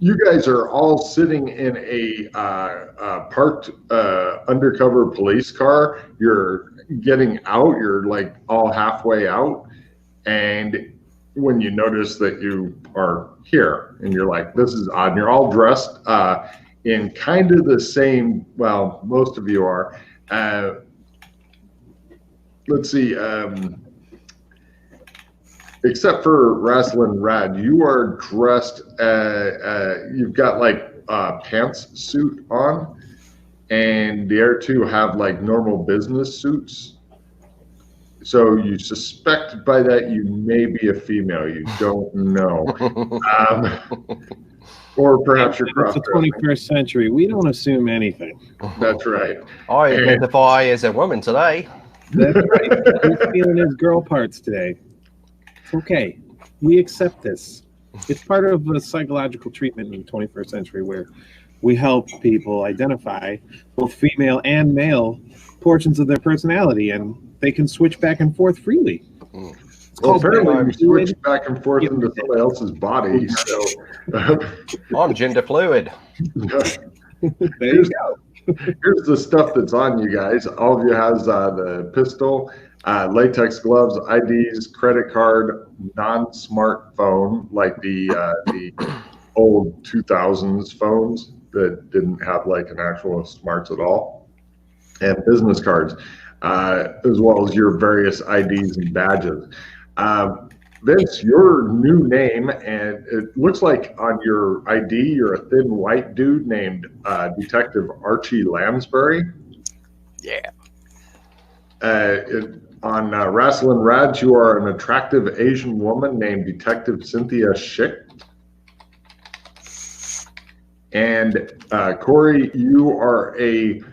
You guys are all sitting in a parked undercover police car. You're getting out. You're like all halfway out. And when you notice that you are here and you're like, this is odd. And you're all dressed in kind of the same, well, most of you are. Let's see. Except for Wrestling Rad, you are dressed, you've got like a pants suit on, and the other two have like normal business suits. So you suspect by that you may be a female. You don't know. Or perhaps you're cross. It's the 21st century. We don't assume anything. That's right. I identify as a woman today. That's right. He's feeling his girl parts today. Okay, we accept this. It's part of a psychological treatment in the 21st century where we help people identify both female and male portions of their personality, and they can switch back and forth freely. Well, apparently you switch back and forth into somebody else's body. So I'm gender fluid. There you go. Here's the stuff that's on you guys. All of you has the pistol, latex gloves, IDs, credit card, non-smartphone, like the old 2000s phones that didn't have like an actual smarts at all, and business cards, as well as your various IDs and badges. Vince, your new name, and it looks like on your ID, you're a thin white dude named Detective Archie Lansbury. Yeah. On Wrestling Rads, you are an attractive Asian woman named Detective Cynthia Schick. And Corey, you are a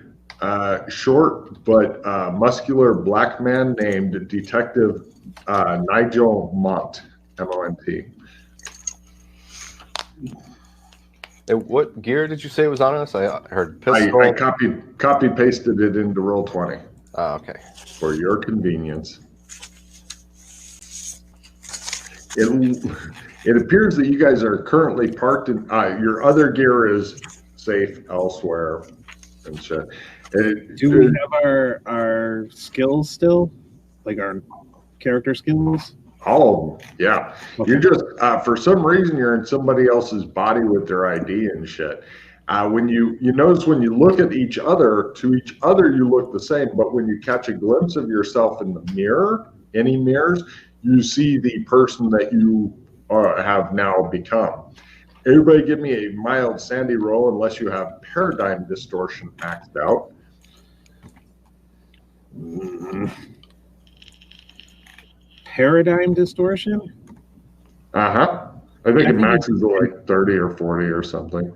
short but muscular black man named Detective Nigel Mont, M-O-N-T. What gear did you say was on us? I heard pistol. I copy pasted it into Roll20. Oh, okay. For your convenience. It appears that you guys are currently parked in, your other gear is safe elsewhere and shit. Do we have our skills still? Like our character skills? All of them, yeah. Okay. You're just, for some reason, you're in somebody else's body with their ID and shit. When you notice when you look at each other, to each other you look the same, but when you catch a glimpse of yourself in the mirror, any mirrors, you see the person that you have now become. Everybody give me a mild Sandy roll unless you have paradigm distortion maxed out. Paradigm distortion? Uh-huh. I think it maxes at like 30 or 40 or something.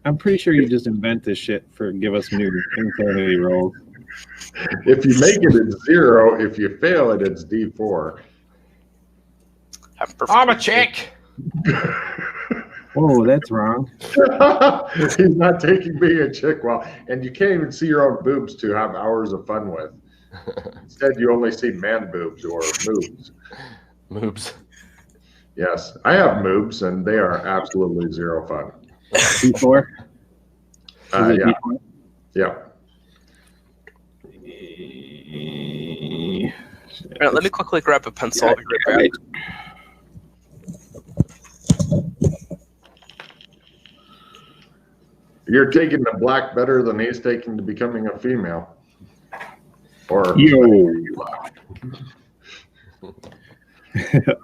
I'm pretty sure you just invent this shit for give us new insanity rolls. If you make it, it's 0. If you fail it, it's D4. I'm a chick. Oh, that's wrong. He's not taking being a chick well, and you can't even see your own boobs to have hours of fun with. Instead, you only see man boobs or moobs. Moobs. Yes, I have moobs, and they are absolutely 0 fun. D4? Yeah. D4? Yeah. All right, let me quickly grab a pencil. I'll be right back. You're taking the black better than he's taking to becoming a female. Or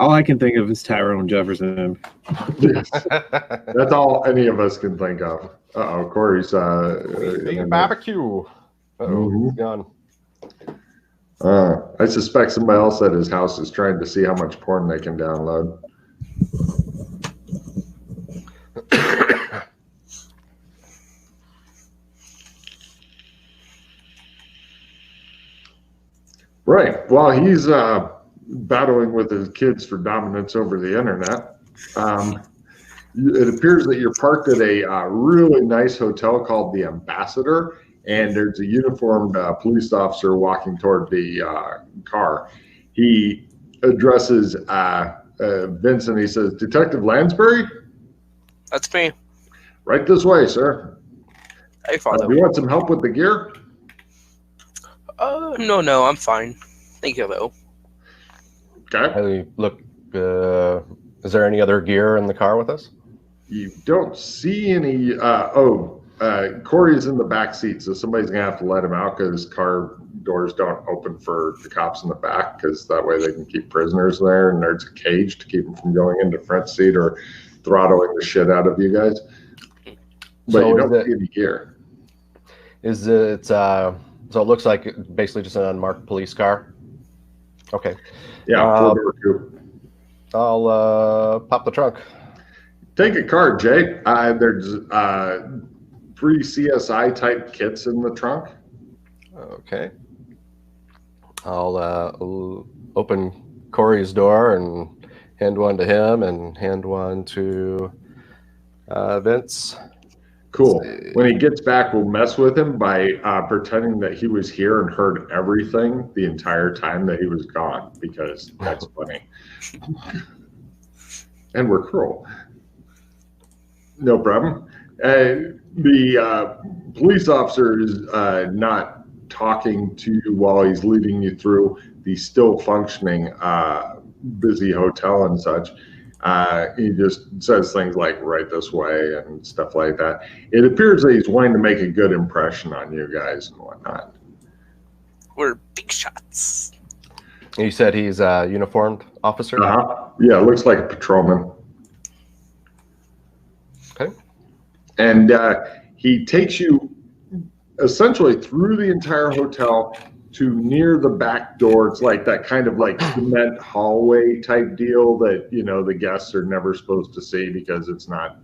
all I can think of is Tyrone Jefferson. Yes. That's all any of us can think of. Uh-oh, Corey's barbecue. Uh-oh, he's gone. I suspect somebody else at his house is trying to see how much porn they can download. Right. Well, he's battling with his kids for dominance over the internet. It appears that you're parked at a really nice hotel called the Ambassador, and there's a uniformed police officer walking toward the car. He addresses Vincent. He says, "Detective Lansbury?" That's me. Right this way, sir. I follow. Do you want some help with the gear? No, I'm fine. Thank you, though. Okay. Hey, look, is there any other gear in the car with us? You don't see any. Corey's in the back seat, so somebody's gonna have to let him out because car doors don't open for the cops in the back, because that way they can keep prisoners there, and there's a cage to keep them from going into front seat or throttling the shit out of you guys. But So you don't see any gear. Is it so it looks like basically just an unmarked police car? Okay. Yeah, four-door coupe. I'll pop the trunk. Take a card, Jay. There's 3 CSI type kits in the trunk. Okay. I'll open Corey's door and hand one to him and hand one to Vince. Cool. When he gets back, we'll mess with him by pretending that he was here and heard everything the entire time that he was gone, because that's funny. And we're cruel. No problem. The police officer is not talking to you while he's leading you through the still functioning busy hotel and such. He just says things like right this way and stuff like that. It appears that he's wanting to make a good impression on you guys and whatnot. We're big shots. You said he's a uniformed officer? Yeah, looks like a patrolman. Okay. And he takes you essentially through the entire hotel to near the back door. It's like that kind of like cement hallway type deal that, you know, the guests are never supposed to see because it's not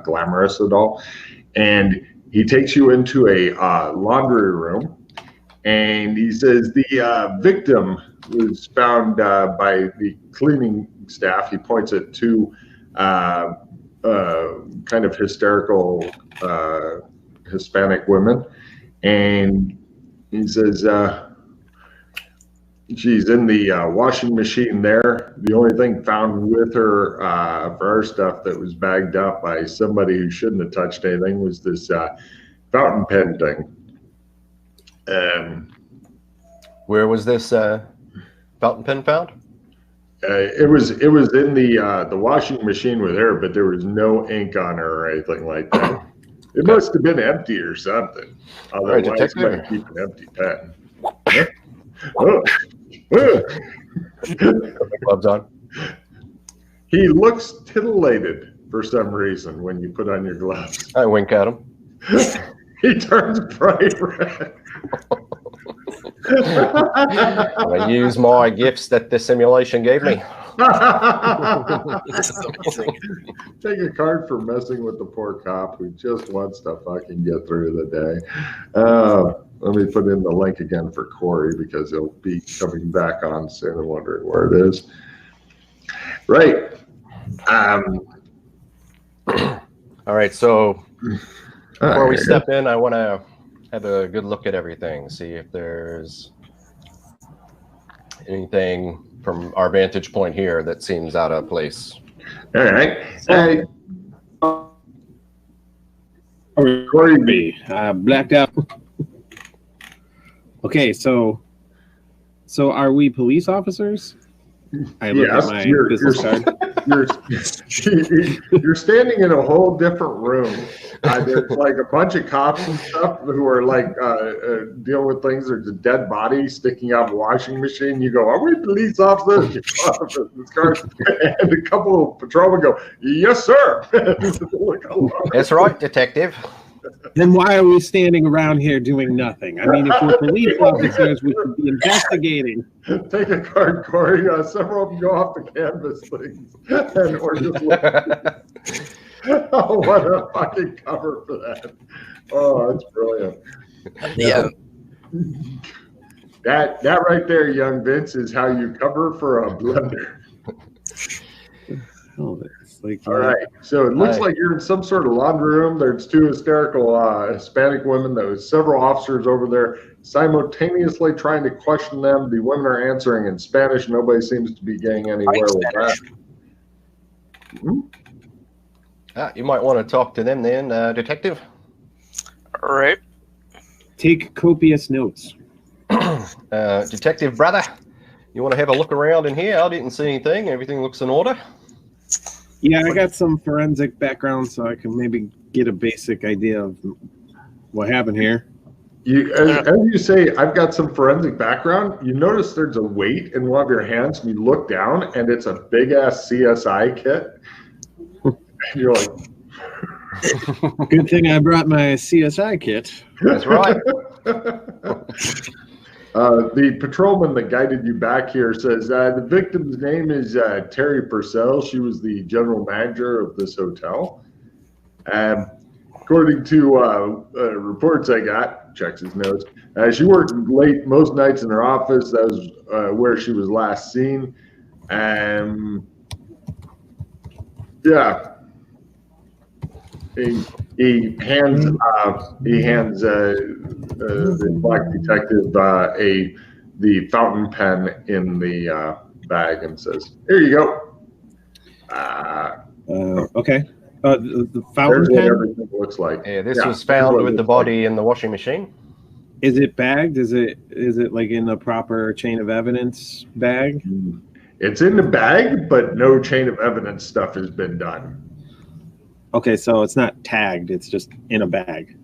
glamorous at all. And he takes you into a laundry room, and he says the victim was found by the cleaning staff. He points at 2 kind of hysterical Hispanic women, and he says she's in the washing machine there. The only thing found with her for our stuff that was bagged up by somebody who shouldn't have touched anything was this fountain pen thing. Where was this fountain pen found? It was in the washing machine with her, but there was no ink on her or anything like that. It must have been empty or something. Otherwise, detective. keep an empty pen. Gloves on. He looks titillated for some reason when you put on your gloves. I wink at him. He turns bright red. I use my gifts that the simulation gave me. This is amazing. Take a card for messing with the poor cop who just wants to fucking get through the day. Let me put in the link again for Corey because he'll be coming back on soon and wondering where it is. Right. All right, so before we step in, I want to have a good look at everything, see if there's anything from our vantage point here that seems out of place. All right. Corey, blacked out. Okay, so are we police officers? I look at my business card. You're standing in a whole different room. There's like a bunch of cops and stuff who are like dealing with things. There's a dead body sticking out of a washing machine. You go, are we police officers? And a couple of patrolmen go, yes, sir. That's right, detective. Then why are we standing around here doing nothing? I mean, if we're police officers, we should be investigating. Take a card, Corey. Several of them go off the canvas things. And or just look. Oh, what a fucking cover for that. Oh, that's brilliant. Yeah. That right there, young Vince, is how you cover for a blunder. Oh, it's like, all right. So it looks like you're in some sort of laundry room. There's 2 hysterical Hispanic women. There was several officers over there simultaneously trying to question them. The women are answering in Spanish. Nobody seems to be getting anywhere with that. You might want to talk to them then, Detective. All right. Take copious notes. Detective brother, you want to have a look around in here? I didn't see anything. Everything looks in order. Yeah, I got some forensic background, so I can maybe get a basic idea of what happened here. As you say, I've got some forensic background. You notice there's a weight in one of your hands, and you look down, and it's a big-ass CSI kit. And you're like... Good thing I brought my CSI kit. That's right. The patrolman that guided you back here says the victim's name is Terry Purcell. She was the general manager of this hotel. According to reports I got, checks his notes, she worked late most nights in her office. That was where she was last seen. Yeah. He hands the black detective the fountain pen in the bag and says, "Here you go." Okay. The fountain There's what pen? everything looks like. Yeah, this was found with the body in the washing machine. Is it bagged? Is it like in the proper chain of evidence bag? It's in the bag, but no chain of evidence stuff has been done. Okay, so it's not tagged. It's just in a bag.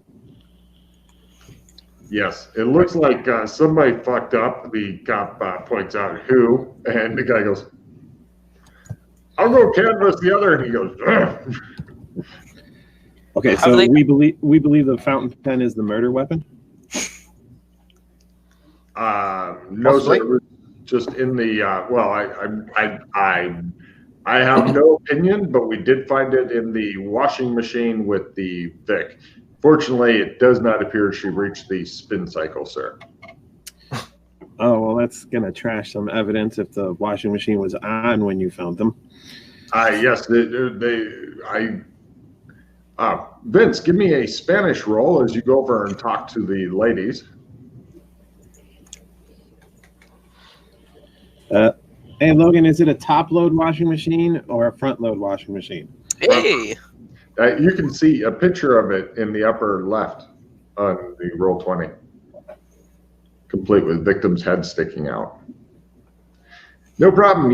Yes, it looks like somebody fucked up. The cop points out who, and the guy goes, "I'll go canvass the other," and he goes, "Ugh." Okay, so we believe the fountain pen is the murder weapon. No, sir. It was just in the. Well, I have no opinion, but we did find it in the washing machine with the Vic. Fortunately, it does not appear she reached the spin cycle, sir. Oh, well, that's going to trash some evidence if the washing machine was on when you found them. Yes, Vince, give me a Spanish roll as you go over and talk to the ladies. Hey, Logan, is it a top-load washing machine or a front-load washing machine? Hey. You can see a picture of it in the upper left on the roll 20, complete with victim's head sticking out. No problem.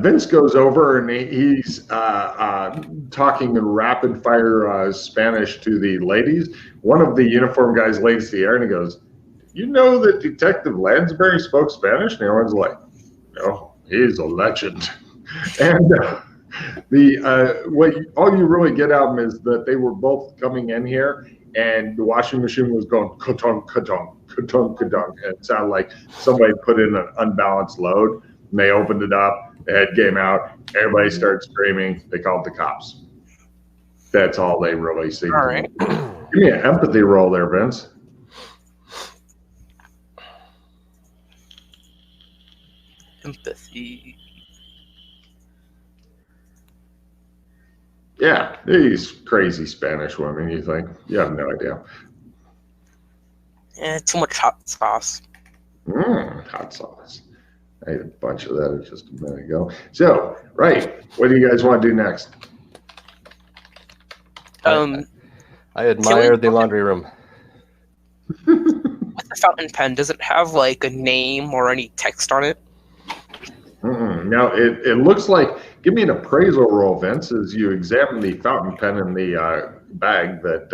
Vince goes over and he's talking in rapid-fire Spanish to the ladies. One of the uniformed guys lays the air and he goes, "You know that Detective Lansbury spoke Spanish?" And everyone's like, "No, he's a legend." And all you really get out of them is that they were both coming in here, and the washing machine was going ka-tunk, ka-tunk, ka-tunk, ka-tunk, and it sounded like somebody put in an unbalanced load. And they opened it up, the head came out, everybody started screaming. They called the cops. That's all they really see. All right. Give me an empathy roll there, Vince. Empathy. Yeah, these crazy Spanish women, you think. You have no idea. Too much hot sauce. Hot sauce. I ate a bunch of that just a minute ago. So, right, what do you guys want to do next? I admire the laundry room. With the fountain pen, does it have like a name or any text on it? Now, it looks like, give me an appraisal roll, Vince, as you examine the fountain pen in the bag that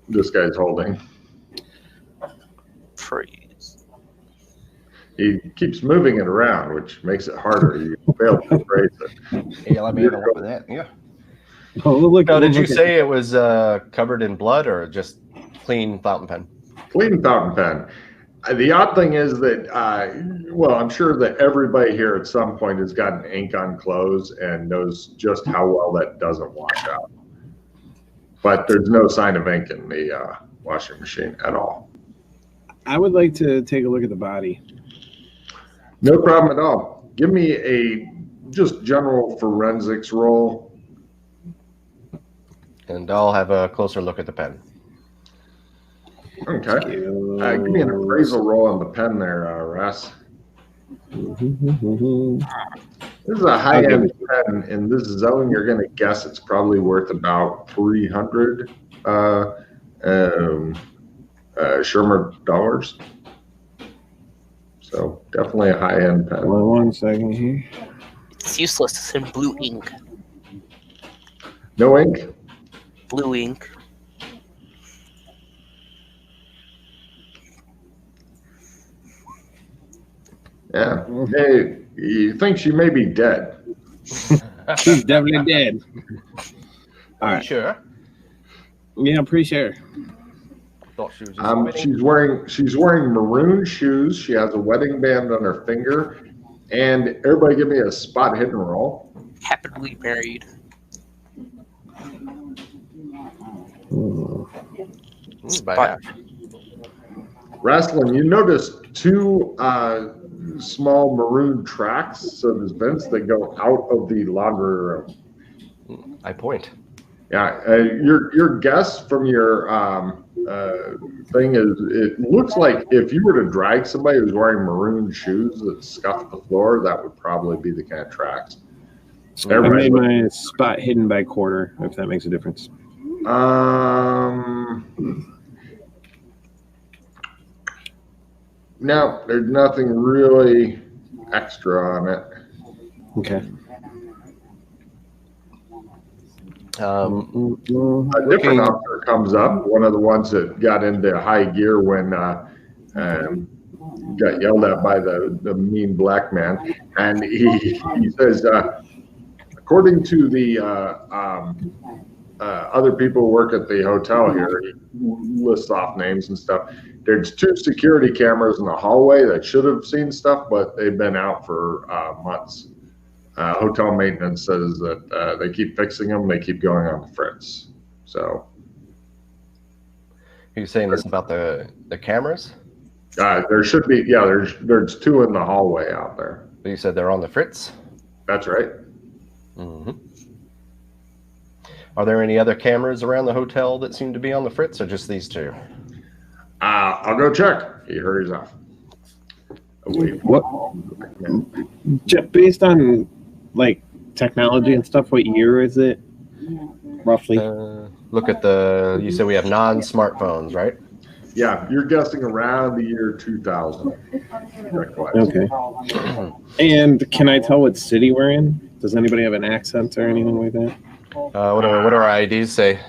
this guy's holding. Praise. He keeps moving it around, which makes it harder. You fail to appraise it. Yeah, let me have a look at that. Yeah. Oh, look, Now, did you say it was covered in blood or just clean fountain pen? Clean fountain pen. The odd thing is that, well, I'm sure that everybody here at some point has gotten ink on clothes and knows just how well that doesn't wash out. But there's no sign of ink in the washing machine at all. I would like to take a look at the body. No problem at all. Give me a just general forensics roll. And I'll have a closer look at the pen. Okay. Give me an appraisal roll on the pen there, Russ. This is a high-end pen. In this zone, you're going to guess it's probably worth about 300 Shermer dollars. So definitely a high-end pen. Hold on 1 second here. It's useless. It's in blue ink. No ink? Blue ink. Yeah. Hey, he thinks she may be dead. She's definitely dead. All right. Sure. Yeah, I'm pretty sure. Thought she was just She's wearing maroon shoes. She has a wedding band on her finger. And everybody give me a spot hidden roll. Happily married. by half. Wrestling, you notice two small maroon tracks, so there's vents that go out of the laundry room. I point. Yeah, your guess from your thing is it looks like if you were to drag somebody who's wearing maroon shoes that scuffed the floor, that would probably be the kind of tracks. I made my spot hidden by quarter, if that makes a difference. No, there's nothing really extra on it. Okay. A different officer comes up, one of the ones that got into high gear when got yelled at by the mean black man, and he says, according to the other people who work at the hotel here, he lists off names and stuff. There's 2 security cameras in the hallway that should have seen stuff, but they've been out for months. Hotel maintenance says that they keep fixing them. They keep going on the fritz. So, are you saying this about the cameras? there should be. Yeah, there's 2 in the hallway out there. You said they're on the fritz? That's right. Mm-hmm. Are there any other cameras around the hotel that seem to be on the fritz, or just these 2? I'll go check. He hurries off. What? Based on like technology and stuff, what year is it roughly? Look at you said we have non-smartphones, right? Yeah, you're guessing around the year 2000. Okay. And can I tell what city we're in? Does anybody have an accent or anything like that? What do our IDs say?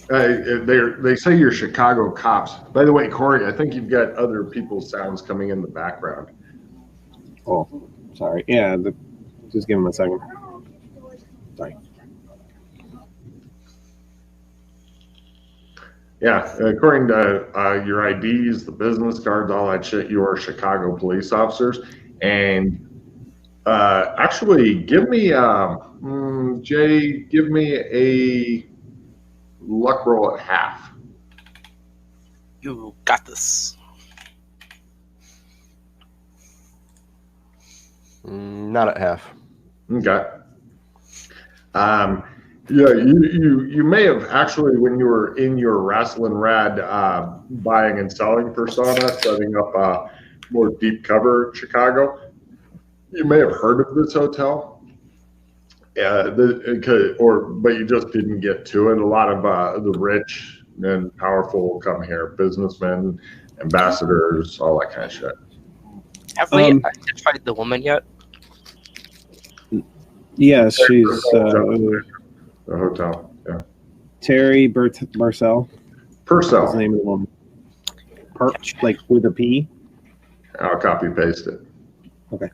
They say you're Chicago cops. By the way, Corey, I think you've got other people's sounds coming in the background. Oh, sorry. Yeah, just give him a second. Sorry. Yeah, according to your IDs, the business cards, all that shit, you are Chicago police officers. And actually, give me, Jay, give me a luck roll at half. You got this. Not at half. Okay. Yeah, you may have actually, when you were in your Wrestling Rad buying and selling persona, setting up a more deep cover Chicago, you may have heard of this hotel. But you just didn't get to it. A lot of the rich and powerful come here, businessmen, ambassadors, all that kind of shit. Have they identified the woman yet? Yeah, she's the hotel. Yeah. Terry Barcel. Purcell. That's the name of the woman. Like with a P. I'll copy paste it. Okay.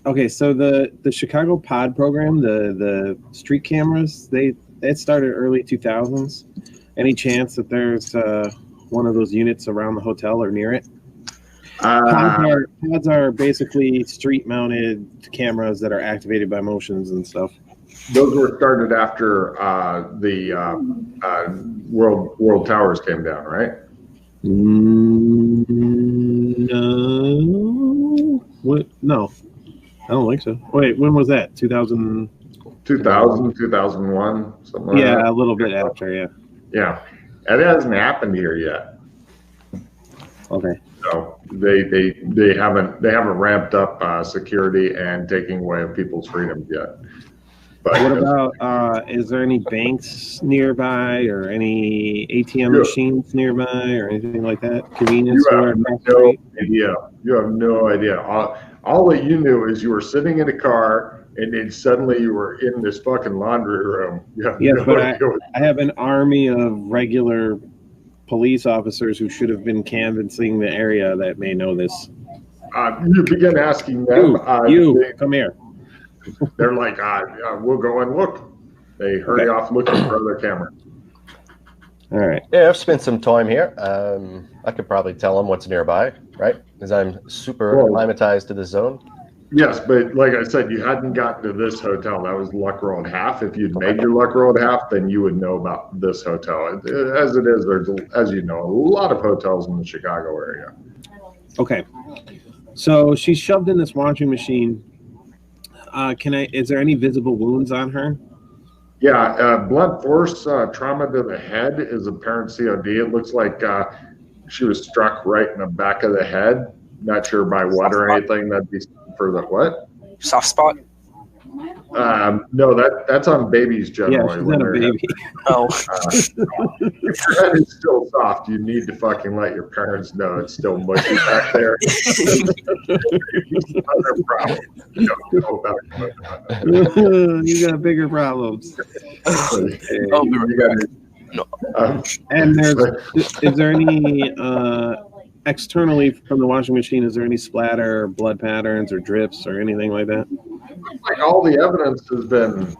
Okay, so the Chicago Pod program, the street cameras, it started early 2000s. Any chance that there's one of those units around the hotel or near it? Pods are basically street-mounted cameras that are activated by motions and stuff. Those were started after the World Towers came down, right? No. What? No. I don't think so. Wait, when was that? 2000? 2000, 2001, something like that. Yeah, a little bit after, yeah. Yeah. It hasn't happened here yet. Okay. So they haven't ramped up security and taking away of people's freedoms yet. But What about, is there any banks nearby or any ATM machines nearby or anything like that? Convenience you store? have no idea. You have no idea. All that you knew is you were sitting in a car and then suddenly you were in this fucking laundry room. Yes, but I have an army of regular police officers who should have been canvassing the area that may know this. You begin asking them. Come here. They're like, we'll go and look. They hurry off looking for other camera. All right. Yeah, I've spent some time here. I could probably tell them what's nearby, right? Because I'm super acclimatized to the zone. Yes, but like I said, you hadn't gotten to this hotel. That was luck roll at half. If you'd made your luck roll at half, then you would know about this hotel. As it is, there's, as you know, a lot of hotels in the Chicago area. Okay. So she's shoved in this washing machine. Is there any visible wounds on her? Yeah, blunt force trauma to the head is apparent COD. It looks like she was struck right in the back of the head. Not sure by what or anything. That'd be for the what? Soft spot? No, that's on babies generally. Yeah, she's not a baby. Oh. If your head is still soft, you need to fucking let your parents know it's still mushy back there. Other problem. You don't know about it. You got bigger problems. And is there any externally from the washing machine? Is there any splatter, or blood patterns, or drips, or anything like that? like all the evidence has been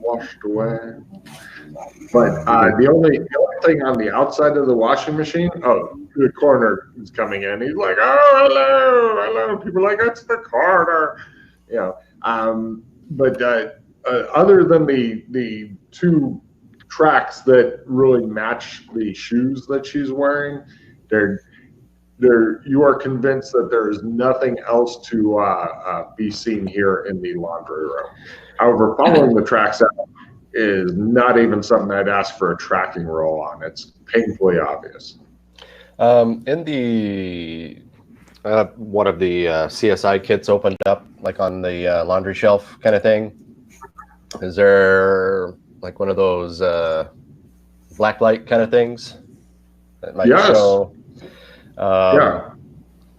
washed away. But the only thing on the outside of the washing machine, the coroner is coming in. He's like, "Oh, hello." People are like, "That's the coroner," you know. But other than the two tracks that really match the shoes that she's wearing, you are convinced that there is nothing else to be seen here in the laundry room. However, following the tracks out is not even something I'd ask for a tracking roll on. It's painfully obvious. In the one of the CSI kits opened up, like on the laundry shelf kind of thing. Is there like one of those black light kind of things that might show? Yeah.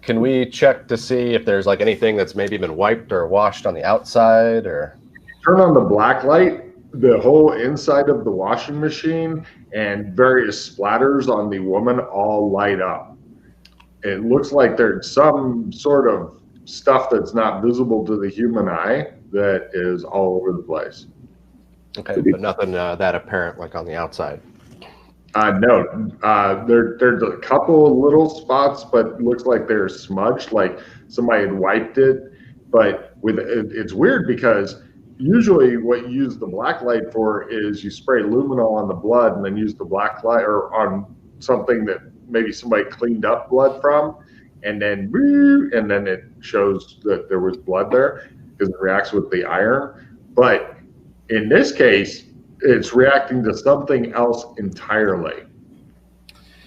Can we check to see if there's like anything that's maybe been wiped or washed on the outside, or turn on the black light? The whole inside of the washing machine and various splatters on the woman all light up. It looks like there's some sort of stuff that's not visible to the human eye that is all over the place. Okay, but nothing that apparent like on the outside. No, there's a couple of little spots, but it looks like they're smudged, like somebody had wiped it. But it's weird because usually what you use the black light for is you spray luminol on the blood and then use the black light or on something that maybe somebody cleaned up blood from, and then it shows that there was blood there because it reacts with the iron. But in this case, it's reacting to something else entirely,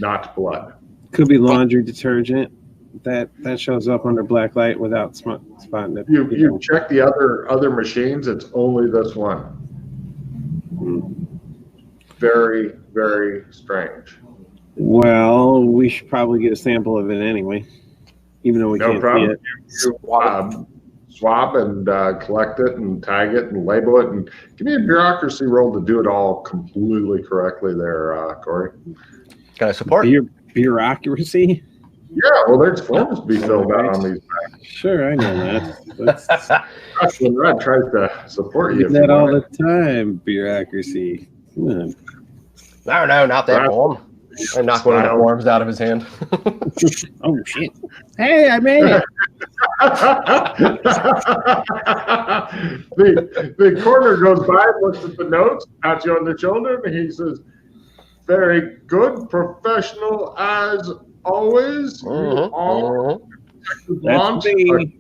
not blood. Could be laundry detergent that shows up under black light without spotting it. You check the other machines. It's only this one. Very, very strange. Well, we should probably get a sample of it anyway, even though we can't see it. You, swab and collect it and tag it and label it and give me a bureaucracy roll to do it all completely correctly there, Corey. Can I support? Bureaucracy? Yeah, well, there's forms to be filled out on these packs. Sure, I know that. When Red tries to support you. Do that all the time, bureaucracy. Come on. No, not that form. I knocked one of the forms out of his hand. Oh, shit. Hey, I made it. the coroner goes by, looks at the notes, pats you on the shoulder, and he says, "Very good, professional as always. You all That's me.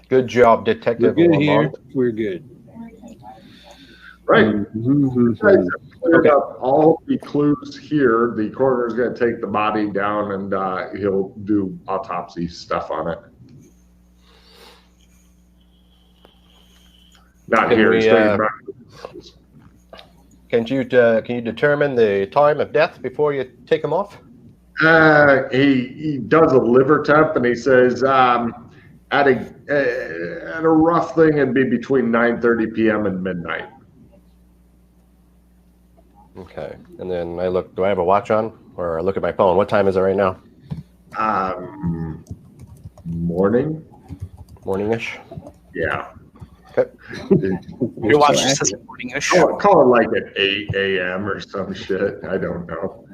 Good job, Detective. We're good here. We're good. Right. Mm-hmm. You guys have cleared up all the clues here. The coroner's going to take the body down and he'll do autopsy stuff on it. Not Can here. we, He's taking back. can you determine the time of death before you take him off? He does a liver temp and he says at a rough thing it'd be between 9:30 p.m. and midnight. Okay. And then I look. Do I have a watch on, or I look at my phone? What time is it right now? Morning. Morning-ish. Yeah. Okay. Your watch just says morning-ish. Call it like at 8 a.m. or some shit. I don't know.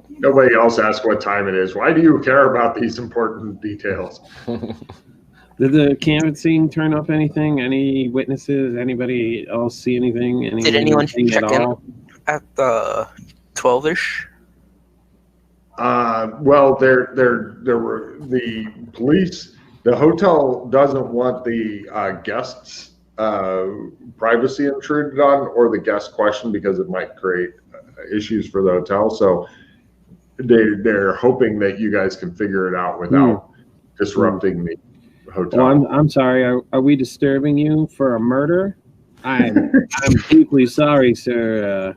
Nobody else asks what time it is. Why do you care about these important details? Did the canvassing turn up anything? Any witnesses? Anybody else see anything? Did anyone anything check at in all? at the 12-ish? Well, there were the police. The hotel doesn't want the guests' privacy intruded on, or the guest question, because it might create issues for the hotel. So they're hoping that you guys can figure it out without disrupting the hotel. Well, I'm sorry. Are we disturbing you for a murder? I'm deeply sorry, sir.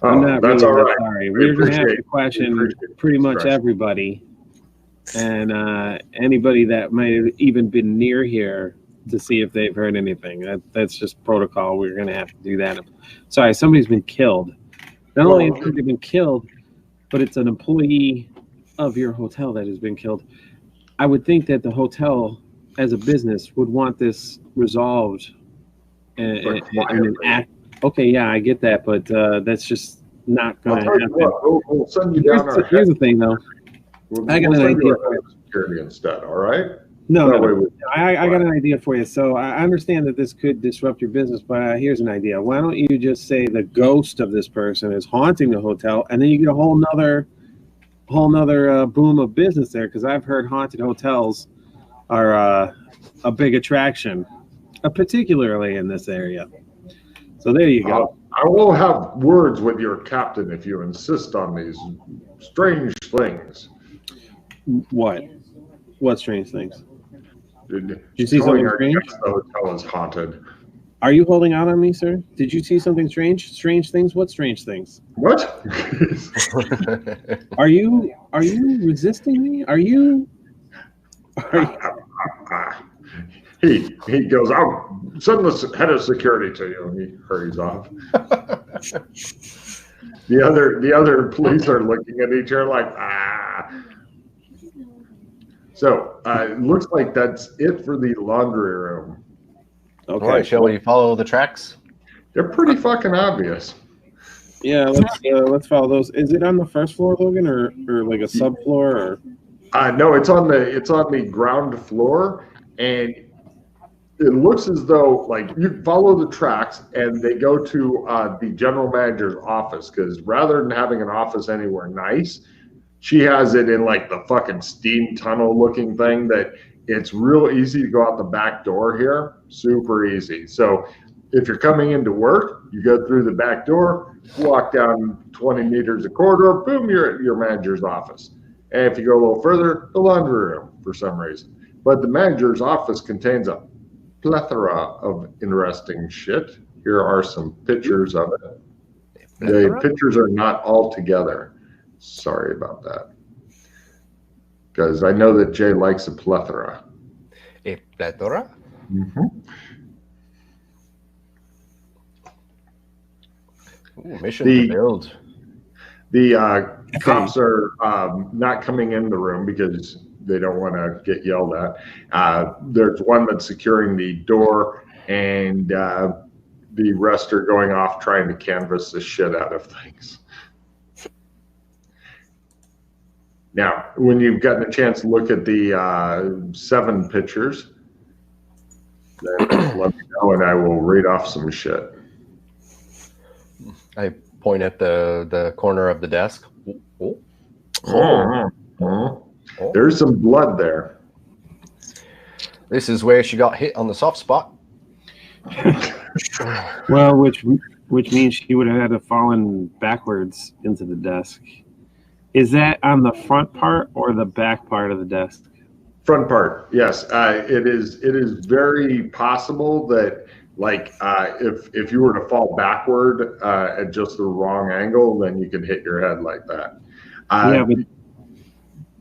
I'm not that's really all right. sorry. We're going to have to question pretty much discretion. everybody, and anybody that might have even been near here to see if they've heard anything. That's just protocol. We're going to have to do that. Sorry, somebody's been killed. Not only has somebody been killed, but it's an employee of your hotel that has been killed. I would think that the hotel, as a business, would want this resolved and an act. Okay, yeah, I get that, but that's just not going to happen. We'll send you down our Here's the thing, though. I got an idea. Security instead, all right? No, I got an idea for you. So I understand that this could disrupt your business, but here's an idea. Why don't you just say the ghost of this person is haunting the hotel, and then you get a whole nother boom of business there? Because I've heard haunted hotels are a big attraction, particularly in this area. So there you go. I will have words with your captain if you insist on these strange things. What strange things? Did you see something strange? The hotel is haunted. Are you holding out on me, sir? Did you see something strange? Strange things? What strange things? What? Are you resisting me? Are you? He goes, I'll send the head of security to you, and he hurries off. The other police are looking at each other like, So it looks like that's it for the laundry room. Okay. All right, shall we follow the tracks? They're pretty fucking obvious. Yeah, let's follow those. Is it on the first floor, Logan, or like a subfloor? Or no, it's on the ground floor, and it looks as though like you follow the tracks and they go to the general manager's office, because rather than having an office anywhere nice, she has it in like the fucking steam tunnel looking thing that it's real easy to go out the back door here. Super easy. So if you're coming into work, you go through the back door, walk down 20 meters a corridor, boom, you're at your manager's office. And if you go a little further, the laundry room for some reason. But the manager's office contains a plethora of interesting shit. Here are some pictures of it. The pictures are not all together. Sorry about that. Because I know that Jay likes a plethora. A plethora? Mm-hmm. Ooh, mission to build. The cops are not coming in the room because they don't want to get yelled at. There's one that's securing the door, and the rest are going off trying to canvass the shit out of things. Now, when you've gotten a chance to look at the 7 pictures, then let me know and I will read off some shit. I point at the corner of the desk. There's some blood there. This is where she got hit on the soft spot. Well, which means she would have had to fallen backwards into the desk. Is that on the front part or the back part of the desk? Front part, yes. It is. It is very possible that, like, if you were to fall backward at just the wrong angle, then you could hit your head like that. Yeah,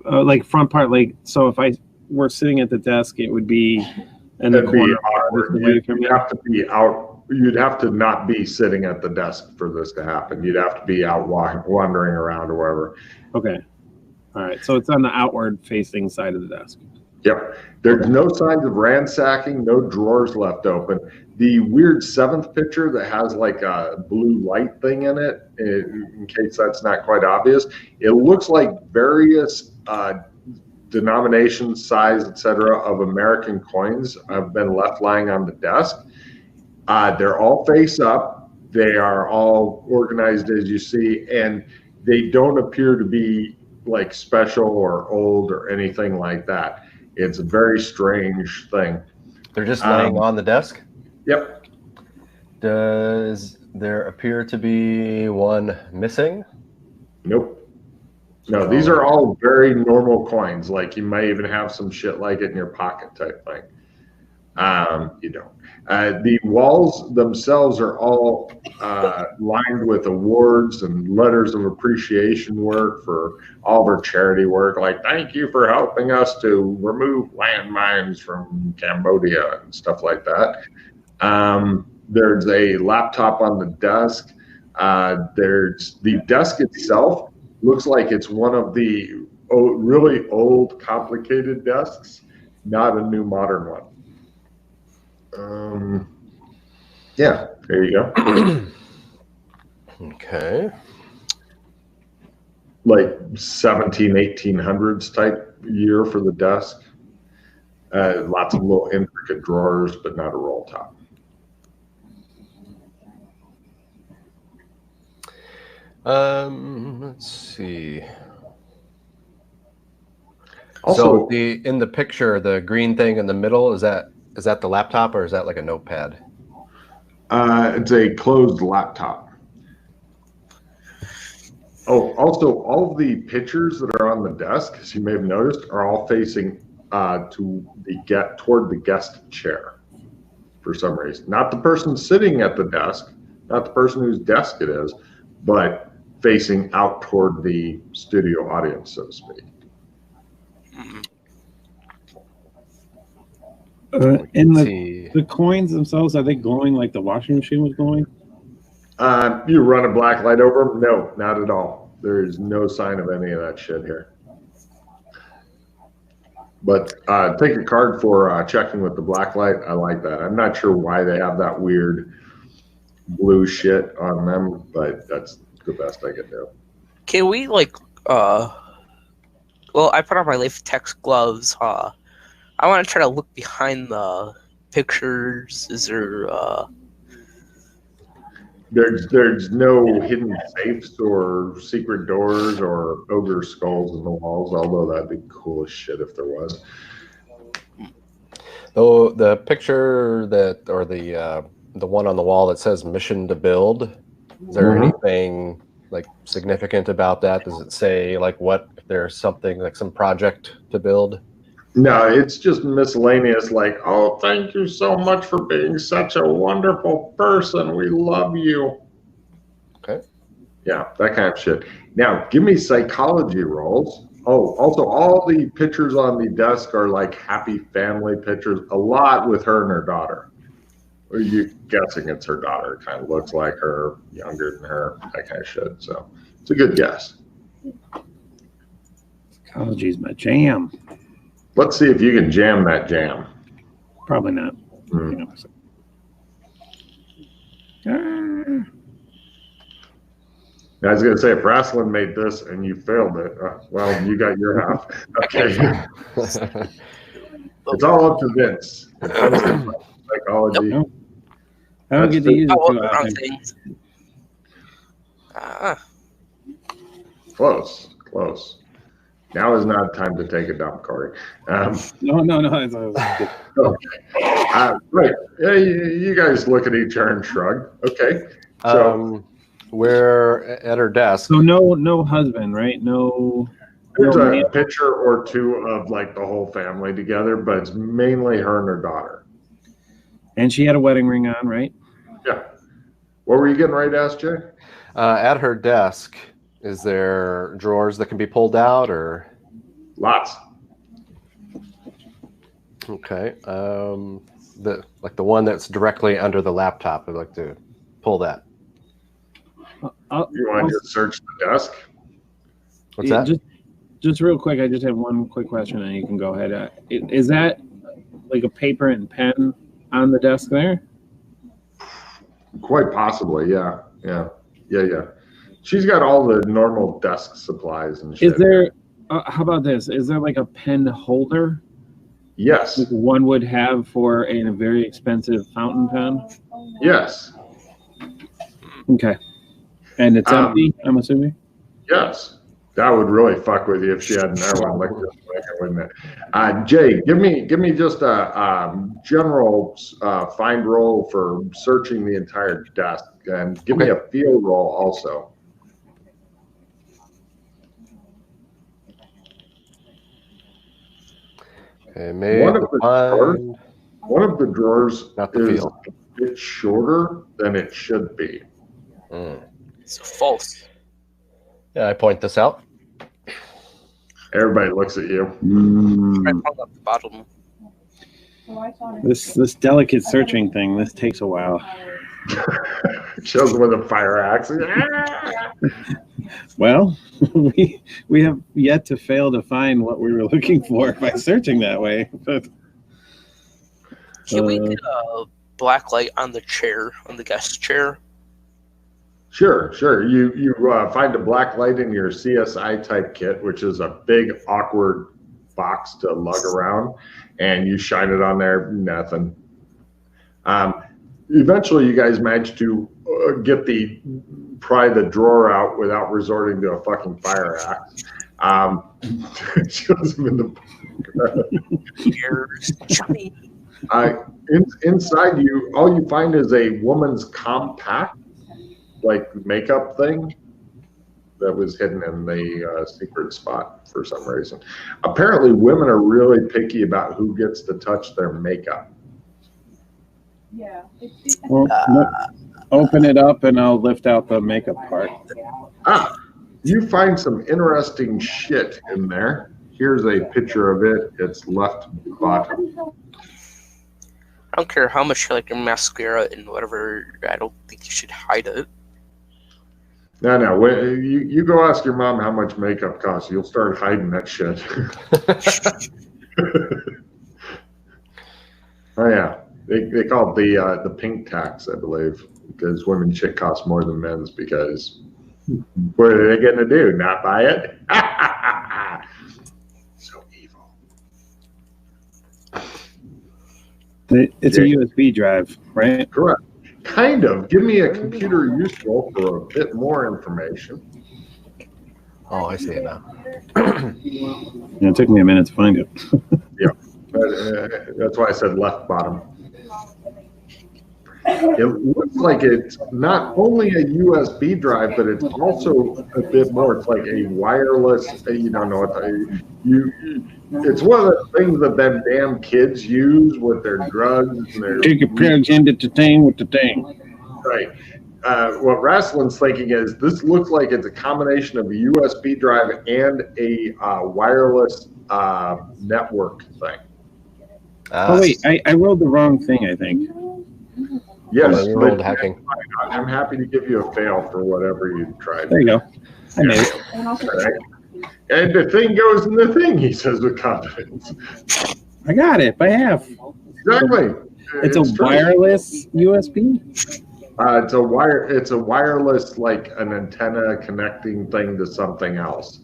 but like front part, like so. If I were sitting at the desk, it would be in the it'd be corner. awkward. You'd have to be out. You'd have to not be sitting at the desk for this to happen. You'd have to be out wandering around or wherever. Okay. All right. So it's on the outward facing side of the desk. Yep. There's no signs of ransacking, no drawers left open. The weird seventh picture that has like a blue light thing in it, in case that's not quite obvious, it looks like various denominations, size, etc., of American coins have been left lying on the desk. They're all face up. They are all organized as you see, and they don't appear to be like special or old or anything like that. It's a very strange thing. They're just laying on the desk? Yep. Does there appear to be one missing? Nope. No, these are all very normal coins. Like you might even have some shit like it in your pocket type thing. You don't. The walls themselves are all lined with awards and letters of appreciation work for all their charity work, like thank you for helping us to remove landmines from Cambodia and stuff like that. There's a laptop on the desk. There's the desk itself looks like it's one of the really old, complicated desks, not a new modern one. Yeah, there you go. Okay. Like 1800s type year for the desk. Lots of little intricate drawers, but not a roll top. Let's see. Also, so in the picture, the green thing in the middle, is that the laptop or is that like a notepad? it's a closed laptop. Oh, also, all of the pictures that are on the desk, as you may have noticed, are all facing toward the guest chair for some reason. Not the person sitting at the desk, not the person whose desk it is, but facing out toward the studio audience, so to speak. And the coins themselves, are they glowing like the washing machine was glowing? You run a black light over them? No, not at all. There is no sign of any of that shit here. But take a card for checking with the black light. I like that. I'm not sure why they have that weird blue shit on them, but that's the best I can do. Can we well, I put on my latex gloves. I want to try to look behind the pictures. Is there? There's no hidden safes or secret doors or ogre skulls in the walls. Although that'd be cool as shit if there was. Oh, the picture or the one on the wall that says "Mission to Build." Is there anything like significant about that? Does it say like what if there's something like some project to build? No, it's just miscellaneous, like, oh, thank you so much for being such a wonderful person. We love you. Okay. Yeah, that kind of shit. Now, give me psychology rolls. Oh, also, all the pictures on the desk are like happy family pictures, a lot with her and her daughter. Are you guessing it's her daughter? It kind of looks like her, younger than her, that kind of shit. So it's a good guess. Psychology is my jam. Let's see if you can jam that jam. Probably not. I was going to say, if Rasslin made this and you failed it, well, you got your half. Okay. It's all up to Vince. Psychology. Nope. I don't get to use it too often. Close. Now is not time to take a dump, Corey. No. It's Okay. Right. Yeah, you guys look at each other and shrug. Okay. So we're at her desk. So no husband, right? No. there's no a man. picture or two of like the whole family together, but it's mainly her and her daughter. And she had a wedding ring on, right? Yeah. What were you getting ready to ask, Jay? At her desk, is there drawers that can be pulled out, or? Lots. Okay. The one that's directly under the laptop. I'd like to pull that. You want to just search the desk? What's that? Just real quick, I just have one quick question, and you can go ahead. Is that like a paper and pen on the desk there? Quite possibly, yeah. She's got all the normal desk supplies and shit. Is there? How about this? Is there like a pen holder? Yes. Like one would have for a very expensive fountain pen. Yes. Okay. And it's empty, I'm assuming? Yes. That would really fuck with you if she had an air one like this, wouldn't it? Jay, give me just a general find roll for searching the entire desk, and give me a feel roll also. Okay, one of the drawers is a bit shorter than it should be. It's false. Yeah, I point this out. Everybody looks at you. Right on the bottom. This delicate searching thing, this takes a while. Shows with a fire axe. Well, we have yet to fail to find what we were looking for by searching that way. But Can we get a black light on the chair, on the guest chair? Sure. You find a black light in your CSI type kit, which is a big awkward box to lug around, and you shine it on there. Nothing. Eventually, you guys manage to pry the drawer out without resorting to a fucking fire axe. She was in the Here's Johnny. Inside you, all you find is a woman's compact, like makeup thing that was hidden in the secret spot for some reason. Apparently, women are really picky about who gets to touch their makeup. Yeah. well, open it up and I'll lift out the makeup part. You find some interesting shit in there. Here's a picture of it. It's left bottom. I don't care how much you like your mascara and whatever. I don't think you should hide it. No. You go ask your mom how much makeup costs. You'll start hiding that shit. Oh yeah, they call it the pink tax, I believe, because women's shit costs more than men's. Because what are they going to do? Not buy it? So evil. It's a USB drive, right? Correct. Kind of. Give me a computer useful for a bit more information. Oh, I see it now. Yeah, it took me a minute to find it. Yeah. That's why I said left bottom. It looks like it's not only a USB drive, but it's also a bit more. It's like a wireless. You don't know what it's one of the things that them damn kids use with their drugs and their. Take your plugs into the thing with the thing. Right. What Wrestling's thinking is this looks like it's a combination of a USB drive and a wireless network thing. Oh wait, I rolled the wrong thing, I think. Yes, you rolled hacking. I'm happy to give you a fail for whatever you tried. There you go. I made it. Right. And the thing goes in the thing, he says with confidence. I got it by half. Exactly. It's a true. wireless USB? It's a wireless, like an antenna connecting thing to something else.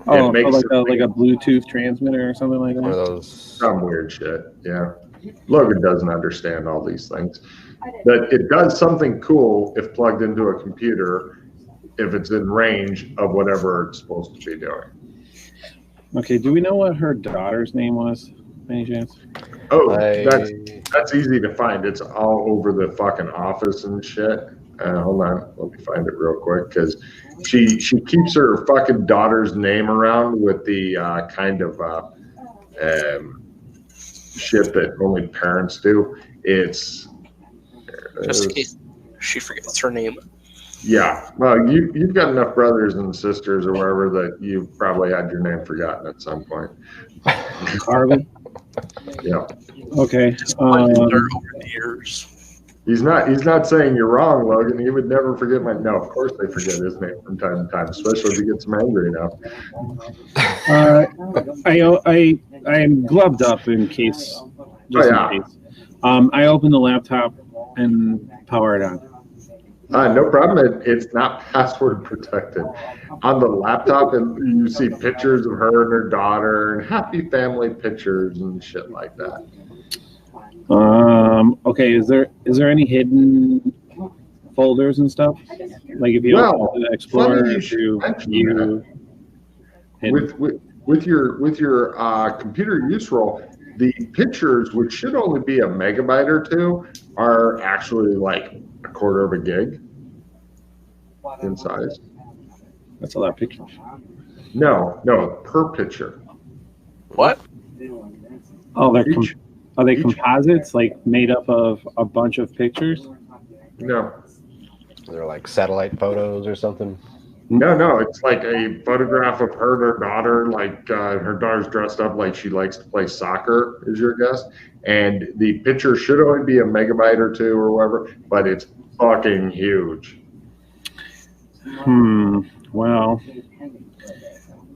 Oh, It makes like a Bluetooth transmitter or something like One of that? those. some weird shit. Yeah. Logan doesn't understand all these things. But it does something cool if plugged into a computer, if it's in range of whatever it's supposed to be doing. Okay, do we know what her daughter's name was? Any chance? Oh, that's easy to find. It's all over the fucking office and shit. Hold on, let me find it real quick because she keeps her fucking daughter's name around with the kind of shit that only parents do. It's Just in case she forgets her name. yeah. Well, you've got enough brothers and sisters or whatever that you probably had your name forgotten at some point. Harvey? Yeah. Okay. Over the years. He's not saying you're wrong, Logan. He would never forget my. No, of course they forget his name from time to time, especially if he gets him angry enough. I am gloved up in case. Just in case. I open the laptop and power it on. No problem. It's not password protected. On the laptop, and you see pictures of her and her daughter and happy family pictures and shit like that. Okay. Is there any hidden folders and stuff? Like if you open the Explorer, with your computer use roll, the pictures, which should only be a megabyte or two, are actually like a quarter of a gig in size. That's a lot of pictures. No, per picture. What? Oh, are they composites, like made up of a bunch of pictures? No. They're like satellite photos or something. No, it's like a photograph of her and her daughter, like her daughter's dressed up like she likes to play soccer, is your guess. And the picture should only be a megabyte or two or whatever, but it's fucking huge. Well,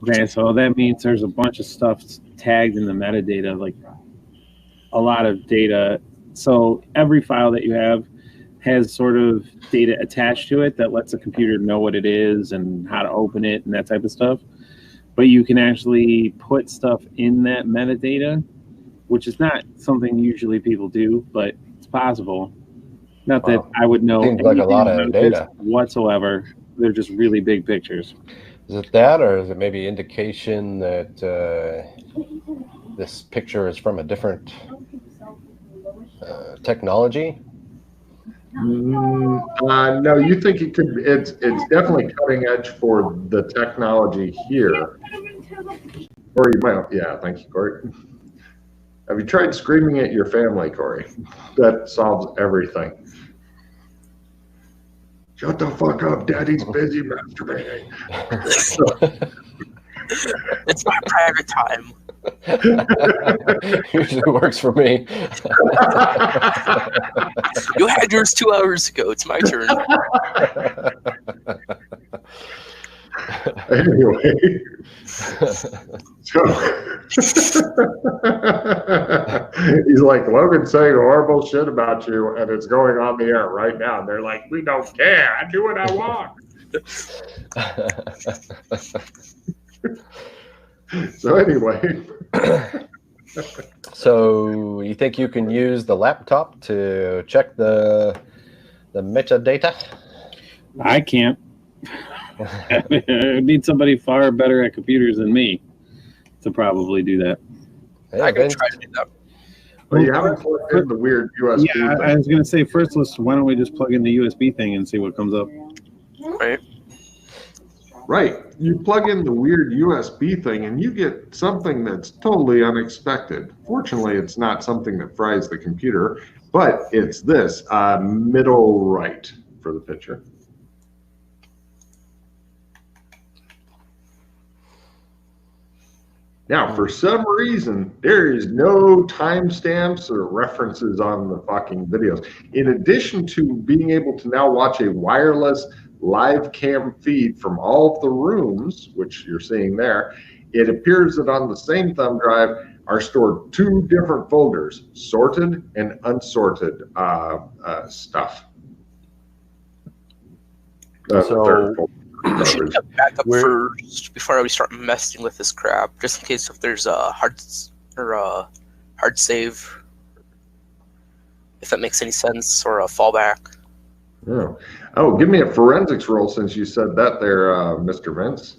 okay, so that means there's a bunch of stuff tagged in the metadata, like a lot of data. So every file that you have has sort of data attached to it that lets the computer know what it is and how to open it and that type of stuff. But you can actually put stuff in that metadata, which is not something usually people do, but it's possible. Not that I would know Seems like a lot of data whatsoever. They're just really big pictures. Is it that, or is it maybe indication that this picture is from a different technology? No, you think it could? It's definitely cutting edge for the technology here. Or you might, yeah. Thank you, Corey. Have you tried screaming at your family, Corey? That solves everything. Shut the fuck up, Daddy's busy masturbating. It's my private time. Usually works for me. You had yours 2 hours ago. It's my turn. Anyway, so he's like, Logan's saying horrible shit about you, and it's going on the air right now. And they're like, we don't care. I do what I want. So anyway. So you think you can use the laptop to check the metadata? I can't. I need somebody far better at computers than me to probably do that. Hey, I can try to do that. Well, you haven't plugged in the weird USB Yeah, thing. I was going to say, first, why don't we just plug in the USB thing and see what comes up? Right. Right. You plug in the weird USB thing and you get something that's totally unexpected. Fortunately, it's not something that fries the computer, but it's this middle right for the picture. Now, for some reason, there is no timestamps or references on the fucking videos. In addition to being able to now watch a wireless live cam feed from all of the rooms, which you're seeing there, it appears that on the same thumb drive are stored two different folders, sorted and unsorted stuff. So We should back up first before we start messing with this crap, just in case if there's a hard save, if that makes any sense, or a fallback. Oh, give me a forensics roll since you said that there, Mr. Vince.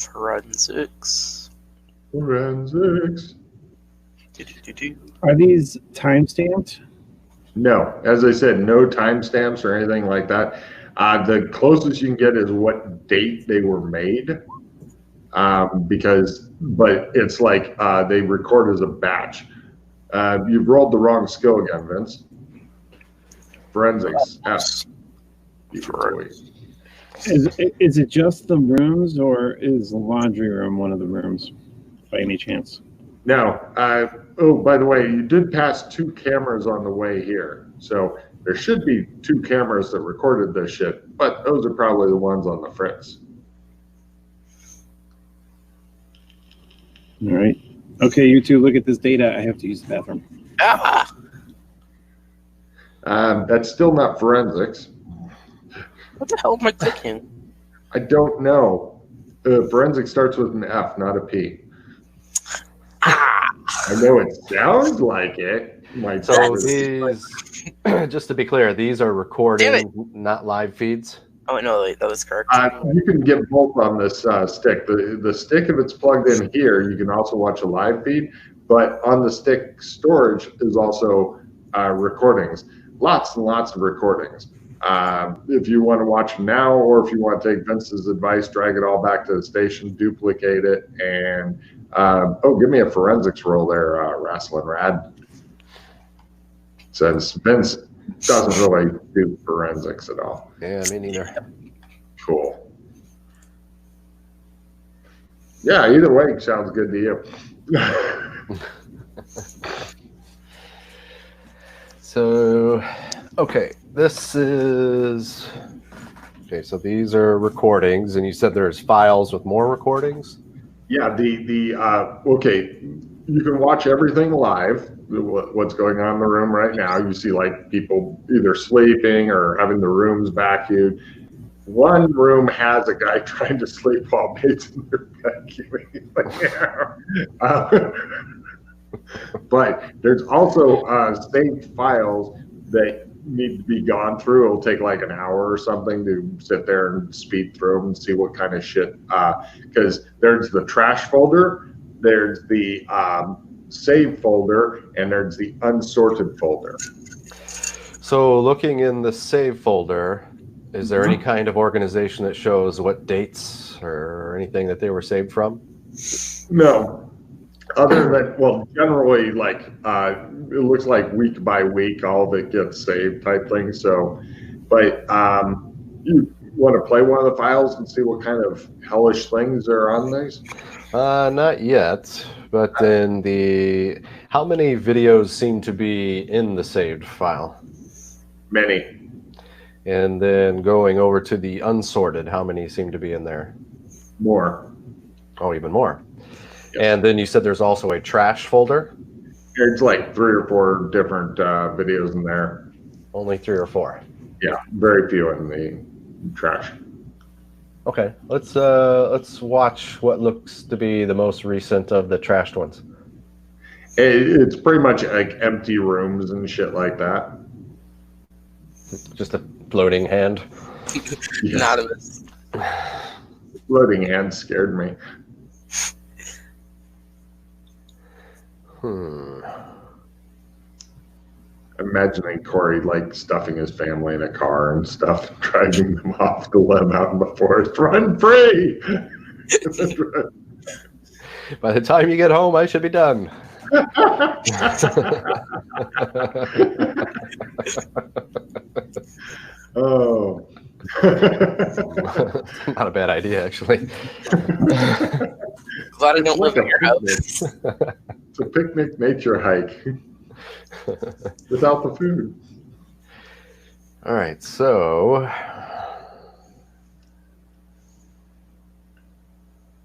Forensics. Forensics. Do-do-do-do. Are these time stamped? No, as I said, no timestamps or anything like that. The closest you can get is what date they were made, but it's like they record as a batch. You've rolled the wrong skill again, Vince. Forensics. F. You can delete. Is it just the rooms, or is the laundry room one of the rooms, by any chance? No. Oh, by the way, you did pass 2 cameras on the way here, so there should be 2 cameras that recorded this shit, but those are probably the ones on the fritz. All right. Okay, you two, look at this data. I have to use the bathroom. Ah! That's still not forensics. What the hell am I clicking? I don't know. Forensics starts with an F, not a P. I know it sounds like it. So these, just to be clear, these are recording, not live feeds. Oh no, wait, that was correct. You can get both on this stick. The stick, if it's plugged in here, you can also watch a live feed. But on the stick storage is also recordings. Lots and lots of recordings. If you want to watch them now, or if you want to take Vince's advice, drag it all back to the station, duplicate it, and give me a forensics roll there, Wrestling Rad. Since Vince doesn't really do forensics at all. Yeah, me neither. Cool. Yeah, either way sounds good to you. So, okay, this is... Okay, so these are recordings, and you said there's files with more recordings? Yeah, okay, you can watch everything live, what's going on in the room right now. You see like people either sleeping or having the rooms vacuumed. One room has a guy trying to sleep while mates in their vacuuming. But there's also saved files that need to be gone through. It'll take like an hour or something to sit there and speed through them and see what kind of shit. Because there's the trash folder, there's the save folder, and there's the unsorted folder. So looking in the save folder, is there any kind of organization that shows what dates or anything that they were saved from? No. Other than, well, generally, like, it looks like week by week, all of it gets saved type thing. So, but you want to play one of the files and see what kind of hellish things are on these? Not yet, but then how many videos seem to be in the saved file? Many. And then going over to the unsorted, how many seem to be in there? More. Oh, even more. Yep. And then you said there's also a trash folder? It's like 3 or 4 different videos in there. Only 3 or 4? Yeah, very few in the trash. Okay, let's watch what looks to be the most recent of the trashed ones. It's pretty much like empty rooms and shit like that. Just a floating hand. Yeah. Anonymous. Floating hand scared me. Imagining Corey like stuffing his family in a car and stuff, driving them off to let them out in the forest. Run free! By the time you get home, I should be done. Oh. Not a bad idea, actually. Glad I don't live in your house. It's a picnic nature hike without the food. All right, so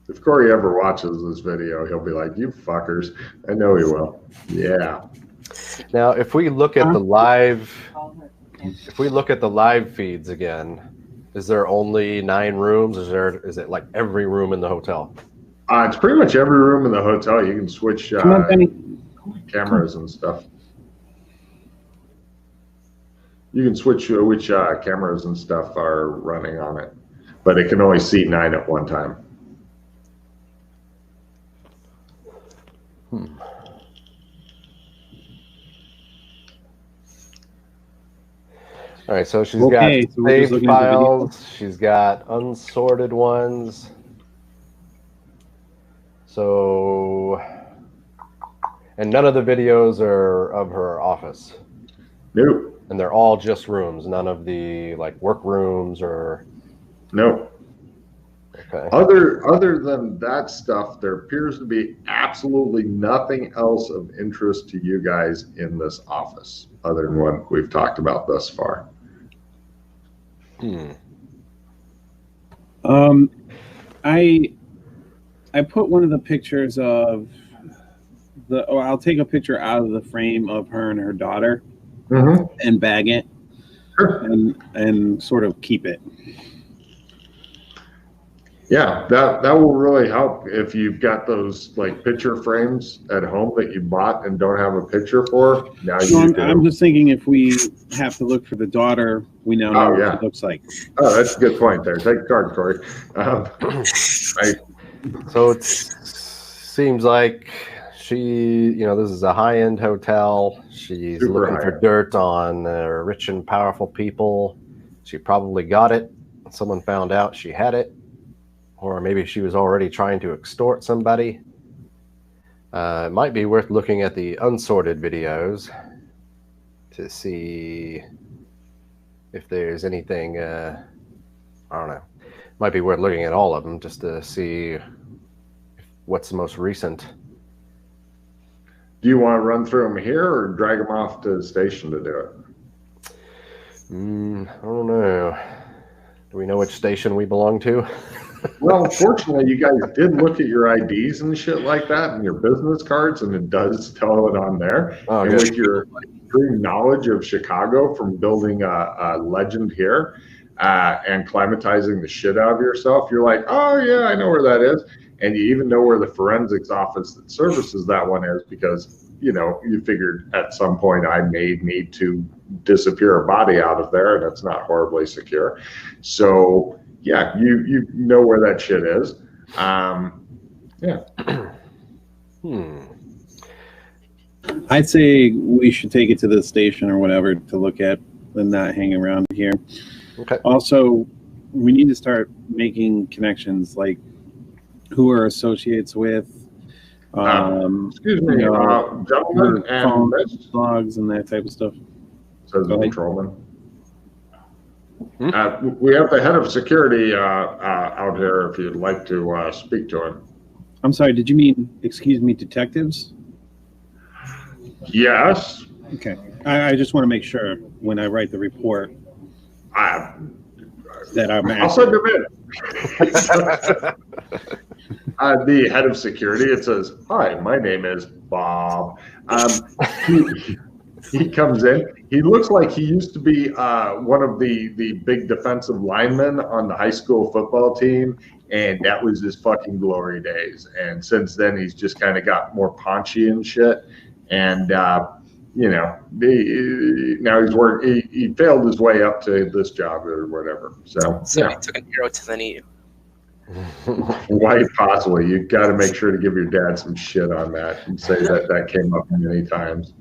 if Corey ever watches this video, he'll be like, "You fuckers." I know he will. Yeah. now if we look at the live feeds again, is there only 9 rooms? Is it like every room in the hotel? It's pretty much every room in the hotel. You can switch Come on, Benny. cameras and stuff. You can switch which cameras and stuff are running on it, but it can only seat 9 at one time. All right, so she's Okay, got so we're just saved looking at the video. files. She's got unsorted ones. So, and none of the videos are of her office. Nope. And they're all just rooms. None of the like work rooms or. Nope. Okay. Other than that stuff, there appears to be absolutely nothing else of interest to you guys in this office, other than what we've talked about thus far. I put one of the pictures of I'll take a picture out of the frame of her and her daughter and bag it and sort of keep it. Yeah, that will really help if you've got those like picture frames at home that you bought and don't have a picture for. Now you do. I'm just thinking if we have to look for the daughter, we now know what she looks like. Oh, that's a good point there. Take the card, Corey. So it seems like this is a high-end hotel. She's looking for dirt on rich and powerful people. She probably got it. Someone found out she had it. Or maybe she was already trying to extort somebody. It might be worth looking at the unsorted videos to see if there's anything, I don't know. Might be worth looking at all of them just to see what's the most recent. Do you want to run through them here or drag them off to the station to do it? I don't know. Do we know which station we belong to? Well, fortunately, you guys did look at your IDs and shit like that and your business cards, and it does tell it on there. Oh, and good. with your extreme knowledge of Chicago from building a legend here and climatizing the shit out of yourself, you're like, oh, yeah, I know where that is. And you even know where the forensics office that services that one is because, you figured at some point I may need to disappear a body out of there, and it's not horribly secure. So... yeah, you know where that shit is. I'd say we should take it to the station or whatever to look at and not hang around here. Okay. Also, we need to start making connections, like who are associates with. Excuse me, gentlemen and blogs and that type of stuff. Says the patrolman. We have the head of security out here if you'd like to speak to him. I'm sorry, did you mean, excuse me, detectives? Yes. Okay. I just want to make sure when I write the report that I'm I'll send him in. The head of security, it says, hi, my name is Bob. He comes in. He looks like he used to be one of the big defensive linemen on the high school football team, and that was his fucking glory days. And since then, he's just kind of got more paunchy and shit. And now he's working. He failed his way up to this job or whatever. So he took an arrow to the knee. Why possibly? You got to make sure to give your dad some shit on that and say that came up many times.